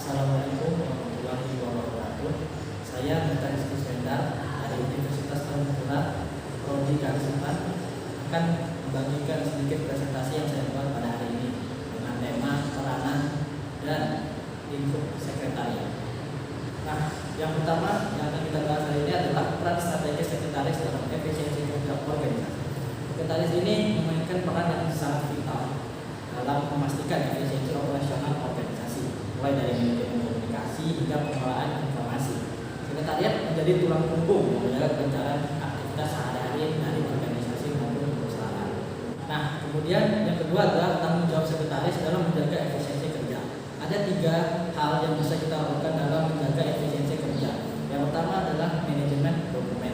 Assalamualaikum warahmatullahi wabarakatuh. Saya Mita Rizky Sendar dari Universitas Ternate, Prodi Kearsipan, akan membagikan sedikit presentasi yang saya buat pada hari ini dengan tema peranan dan lingkup sekretariat. Nah, yang pertama yang akan kita bahas hari ini adalah peran strategis sekretaris dalam efisiensi kerja organisasi. Sekretaris ini memainkan peran yang sangat vital dalam memastikan efisiensi operasional organisasi, mulai dari manajemen komunikasi hingga pengelolaan informasi. Sekretariat menjadi tulang punggung yang menjaga kelancaran aktivitas sehari-hari dari organisasi maupun perusahaan. Nah, kemudian yang kedua adalah tanggung jawab sekretaris dalam menjaga efisiensi kerja. Ada 3 hal yang bisa kita lakukan dalam menjaga efisiensi kerja. Yang pertama adalah manajemen dokumen.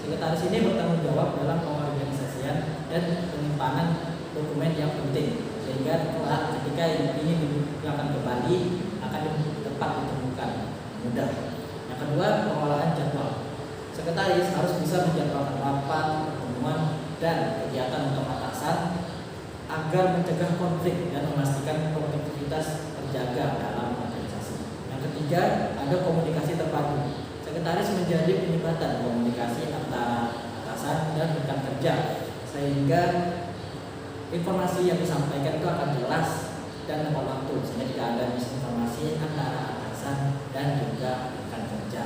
Sekretaris ini bertanggung jawab dalam pengorganisasian dan penyimpanan dokumen yang penting, sehingga ketika ingin digunakan kembali akan tepat ditemukan mudah. Yang kedua, pengelolaan jadwal. Sekretaris harus bisa menjadwalkan rapat, pertemuan, dan kegiatan untuk atasan agar mencegah konflik dan memastikan produktivitas terjaga dalam organisasi. Yang ketiga, ada komunikasi terpadu. Sekretaris menjadi penyebatan komunikasi antara atasan dan rekan kerja, sehingga informasi yang disampaikan itu akan jelas dan tepat waktu, sehingga tidak ada misinformasi antara atasan dan juga rekan kerja.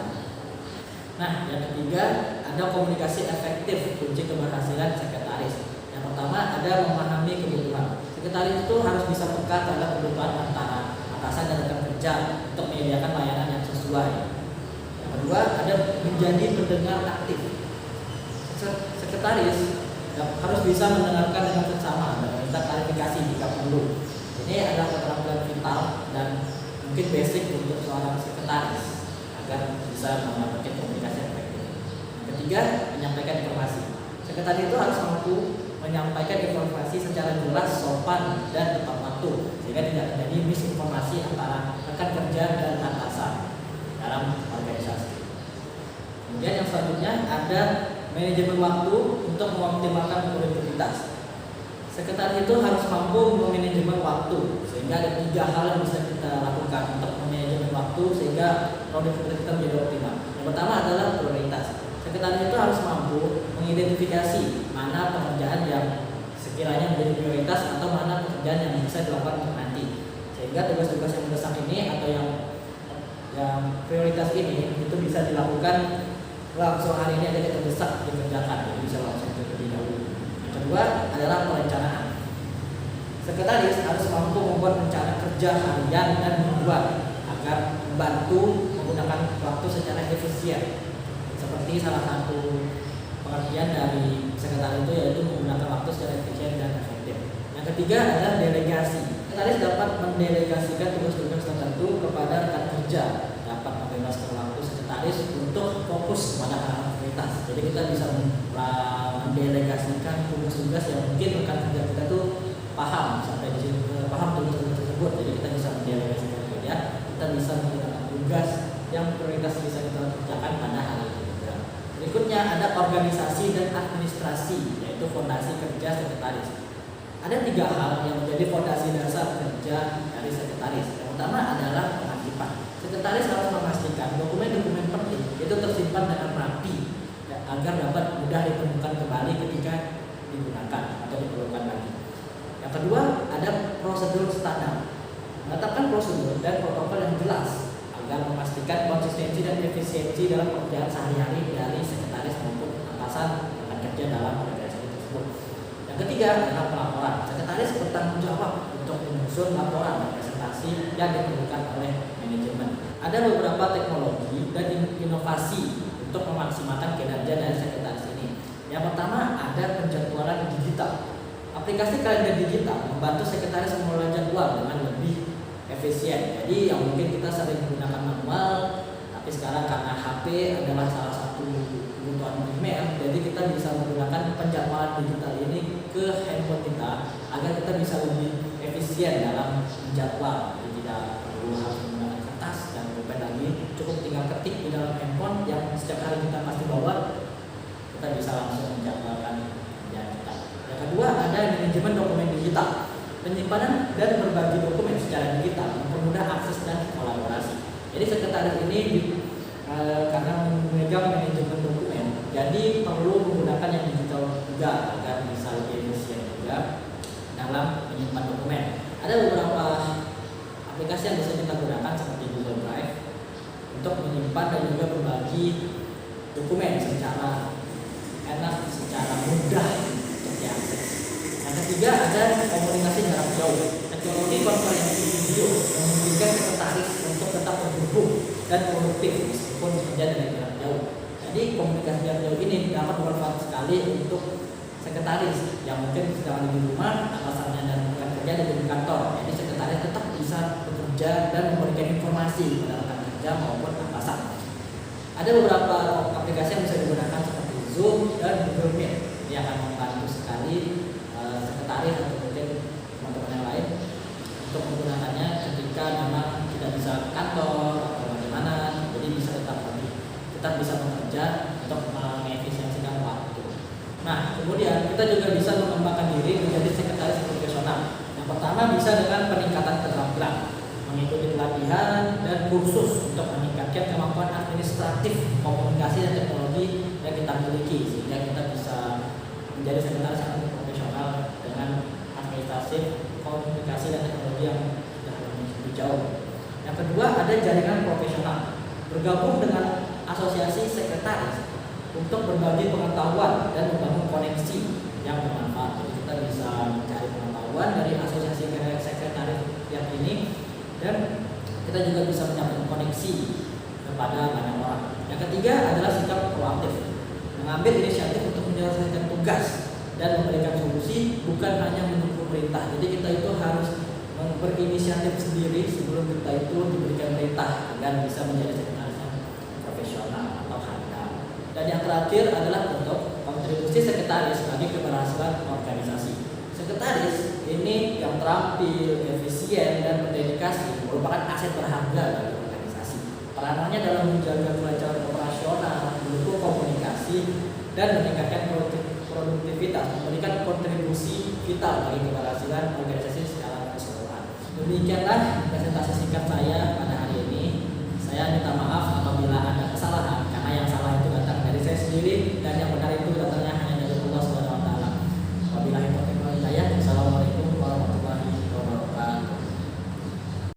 Nah, yang ketiga, ada komunikasi efektif kunci keberhasilan sekretaris. Yang pertama, ada memahami kebutuhan. Sekretaris itu harus bisa peka terhadap kebutuhan antara atasan dan rekan kerja untuk menyediakan layanan yang sesuai. Yang kedua, ada menjadi pendengar aktif. Sekretaris harus bisa mendengarkan dengan seksama dan meminta klarifikasi jika perlu. Ini adalah keterampilan vital dan mungkin basic untuk seorang sekretaris agar bisa melakukan komunikasi efektif. Yang ketiga, menyampaikan informasi. Sekretaris itu harus mampu menyampaikan informasi secara jelas, sopan, dan tepat waktu, sehingga tidak terjadi misinformasi antara rekan kerja dan atasan dalam organisasi. Kemudian yang selanjutnya ada manajemen waktu untuk mengoptimalkan produktivitas. Sekretaris itu harus mampu memanajemen waktu, sehingga ada 3 hal yang bisa kita lakukan untuk memanajemen waktu sehingga produktivitas kita menjadi optimal. Yang pertama adalah prioritas. Sekretaris itu harus mampu mengidentifikasi mana pekerjaan yang sekiranya menjadi prioritas atau mana pekerjaan yang bisa dilakukan untuk nanti, sehingga tugas-tugas yang mendesak ini atau yang prioritas ini itu bisa dilakukan langsung hari ini ada yang terdesak dikerjakan, jadi bisa langsung terlebih dahulu. Yang kedua adalah perencanaan. Sekretaris harus mampu membuat rencana kerja harian dan mingguan agar membantu menggunakan waktu secara efisien. Seperti salah satu pengertian dari sekretaris itu yaitu menggunakan waktu secara efisien dan efektif. Yang ketiga adalah delegasi. Sekretaris dapat mendelegasikan tugas-tugas tertentu kepada rekan kerja, dapat membebaskan waktu sekretaris untuk fokus pada hal prioritas. Jadi kita bisa mendelegasikan tugas-tugas yang mungkin rekan kerja kita tuh paham sampai di situ, paham tugas-tugas tersebut. Jadi kita bisa mendelegasikan kerja, kita bisa menggunakan tugas yang prioritas bisa kita kerjakan pada hari itu. Berikutnya ada organisasi dan administrasi, yaitu fondasi kerja sekretaris. Ada 3 hal yang menjadi fondasi dasar kerja dari sekretaris. Yang pertama adalah pengarsipan. Sekretaris harus memastikan dokumen-dokumen penting itu tersimpan dengan rapi agar dapat mudah ditemukan kembali ketika digunakan atau diperlukan lagi. Yang kedua, ada prosedur standar. Menetapkan prosedur dan protokol yang jelas agar memastikan konsistensi dan efisiensi dalam pekerjaan sehari-hari dari sekretaris maupun atasan rekan kerja dalam organisasi tersebut. Yang ketiga adalah pelaporan. Sekretaris bertanggung jawab untuk menyusun laporan dan presentasi yang diperlukan oleh manajemen. Ada beberapa teknologi dan inovasi untuk memaksimalkan kinerja dari sekretaris ini. Yang pertama ada penjadwalan digital. Aplikasi kalender digital membantu sekretaris mengelola jadwal dengan lebih efisien. Jadi yang mungkin kita sering menggunakan manual, tapi sekarang karena HP adalah salah satu kebutuhan primer, jadi kita bisa menggunakan penjadwalan digital ini ke handphone kita agar kita bisa lebih efisien dalam menjadwal. Jadi tidak perlu harus menggunakan kertas dan pulpen lagi, cukup tinggal ketik di dalam handphone yang setiap hari kita pasti bawa, kita bisa langsung menjadwalkan kerjaan kita. Yang kedua ada manajemen dokumen digital. Penyimpanan dan berbagi dokumen secara digital mempermudah akses dan kolaborasi. sekretaris ini karena memegang manajemen dokumen, jadi perlu menggunakan yang digital juga agar bisa lebih efisien juga dalam menyimpan dokumen. Ada beberapa aplikasi yang bisa kita gunakan seperti Google Drive untuk menyimpan dan juga berbagi dokumen secara enak, secara mudah untuk diakses. Yang ketiga ada komunikasi jarak jauh. Teknologi konferensi video memungkinkan sekretaris untuk tetap terhubung dan produktif meskipun bekerja dari jarak jauh. Jadi komunikasi jarak jauh ini dapat bermanfaat sekali untuk sekretaris yang mungkin sedang di rumah, alasannya dan bukan kerja di kantor. Jadi sekretaris tetap bisa bekerja dan memberikan informasi pada rekan kerja maupun atasan. Ada beberapa aplikasi yang bisa digunakan seperti Zoom dan Google Meet. Ini akan membantu sekali sekretaris atau mungkin teman-teman yang lain untuk menggunakannya ketika memang tidak bisa ke kantor atau bagaimana. Jadi bisa tetap bisa bekerja untuk mengefisiensikan waktu. Nah, kemudian kita juga bisa mengembangkan diri menjadi sekretaris profesional. Yang pertama bisa dengan peningkatan keterampilan, mengikuti pelatihan dan kursus untuk meningkatkan kemampuan administratif, komunikasi dan teknologi yang kita miliki sehingga kita bisa menjadi sekretaris yang profesional dengan administratif, komunikasi dan teknologi yang sudah lebih jauh. Yang kedua ada jaringan profesional, bergabung dengan asosiasi sekretaris untuk berbagi pengetahuan dan membangun koneksi yang bermanfaat. Jadi kita bisa mencari pengetahuan dari asosiasi sekretaris yang ini dan kita juga bisa menyambung koneksi kepada banyak orang. Yang ketiga adalah sikap proaktif, mengambil inisiatif untuk menyelesaikan tugas dan memberikan solusi, bukan hanya menunggu perintah. Jadi kita itu harus berinisiatif sendiri sebelum kita itu diberikan perintah agar bisa menjadi sekretaris yang profesional atau handal. Dan yang terakhir adalah bentuk kontribusi sekretaris bagi keberhasilan organisasi. Sekretaris ini yang terampil, efisien dan berdedikasi merupakan aset berharga bagi organisasi. Peranannya dalam menjaga kelancaran operasional, mendukung komunikasi dan meningkatkan produktivitas, memberikan kontribusi vital bagi keberhasilan organisasi secara keseluruhan. Demikianlah presentasi singkat saya pada hari ini. Saya minta maaf apabila ada kesalahan karena yang salah itu datang dari saya sendiri dan yang benar itu